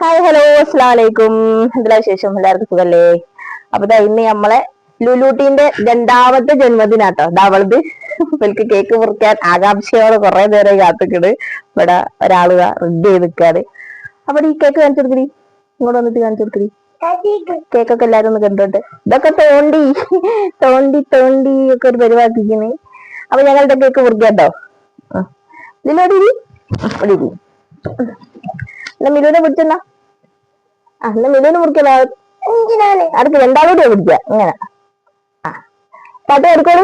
Hi hello അസ്സലാമലൈക്കും. എന്താ വിശേഷം? എല്ലാവർക്കും സുഖല്ലേ? അപ്പൊ ഇന്ന് നമ്മളെ ലുലൂട്ടീന്റെ രണ്ടാമത്തെ ജന്മദിനാട്ടോ. അവളത് ഇവൾക്ക് കേക്ക് മുറിക്കാൻ ആകാംക്ഷയോടെ കുറെ നേരം കാത്തിക്കണ്. ഇവിടെ ഒരാള് റെഡി ചെയ്ത് നിൽക്കാറ്. അപ്പൊ ഈ കേക്ക് കാണിച്ചു കൊടുക്കടി, ഇങ്ങോട്ട് വന്നിട്ട് കാണിച്ചു കൊടുക്കടി. കേക്കൊക്കെ എല്ലാരും ഒന്ന് കണ്ടോട്ടെ. ഇതൊക്കെ തോണ്ടി തോണ്ടി തോണ്ടി ഒക്കെ ഒരു പരിപാടിക്കുന്നു. അപ്പൊ ഞങ്ങളുടെ കേക്ക് മുറിക്കാട്ടോ. ഇതിലോടി മിലുവിനെ പിടിച്ചെന്നാ. എന്നാ മിലുവിനെ മുറിക്കല. അടുത്ത് രണ്ടാളൂടെ പിടിക്ക. ഇങ്ങനെ പാട്ട് എടുക്കോളൂ.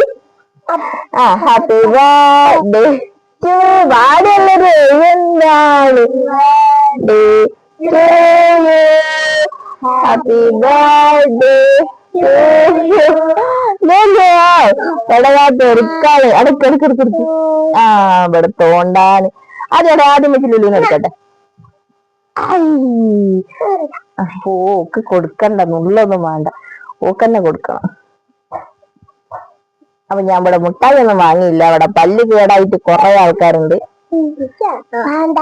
ഹാപ്പി ബർത്ത്ഡേ ടു പാടുള്ളത് എന്താണ്? ഹാപ്പി ബർത്ത്ഡേ എടുക്കാതെ അടുക്കെടുക്കെടുക്കെടുക്ക്. ഇവിടെ തോണ്ടാന് അതെടാ. ആദ്യം വെച്ച് ലുലുവിനെ എടുക്കട്ടെ. ഓക്ക് കൊടുക്കണ്ട, നുള്ളൊന്നും വേണ്ട, ഓക്കന്നെ കൊടുക്കണം. അപ്പൊ ഞാൻ ഇവിടെ മുട്ടായി ഒന്നും വാങ്ങിയില്ല. അവിടെ പല്ല് കേടായിട്ട് കുറെ ആൾക്കാരുണ്ട്. വേണ്ട.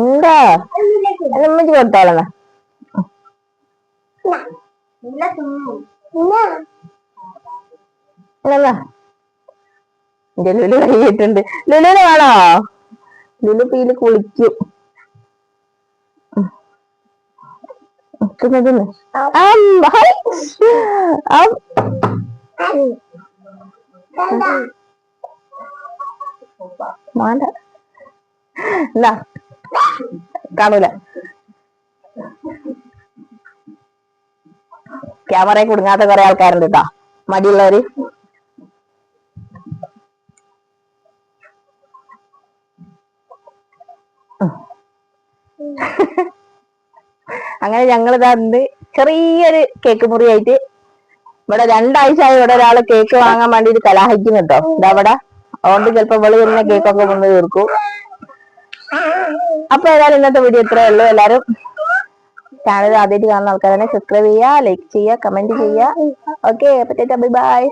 എന്താ ഉമ്മച്ചി കൊടുത്താളെന്നാ. എന്റെ ലുലു കഴിയിട്ടുണ്ട്. ലുലുവിന് വേണോ? ലുലു പീല് കുളിക്കും. എന്നാ കാണൂല. ക്യാമറയെ കുടുങ്ങാത്ത കുറെ ആൾക്കാരുണ്ട് കേട്ടാ, മടിയുള്ളവര്. അങ്ങനെ ഞങ്ങളിതാ ചെറിയൊരു കേക്ക് മുറിയായിട്ട് ഇവിടെ 2 ആഴ്ചയായി ഇവിടെ ഒരാള് കേക്ക് വാങ്ങാൻ വേണ്ടിട്ട് കലാഹിക്കുന്നു കേട്ടോ. ഇതവിടെ അതുകൊണ്ട് ചിലപ്പോ വെളി തന്നെ കേക്കൊക്കെ വന്ന് തീർക്കും. അപ്പൊ ഏതായാലും ഇന്നത്തെ വീഡിയോ ഇത്രയേ ഉള്ളൂ. എല്ലാരും ചാനൽ ആദ്യമായിട്ട് കാണുന്ന ആൾക്കാരെ സബ്സ്ക്രൈബ് ചെയ്യുക, ലൈക്ക് ചെയ്യുക, കമന്റ് ചെയ്യുക. Okay, bye bye.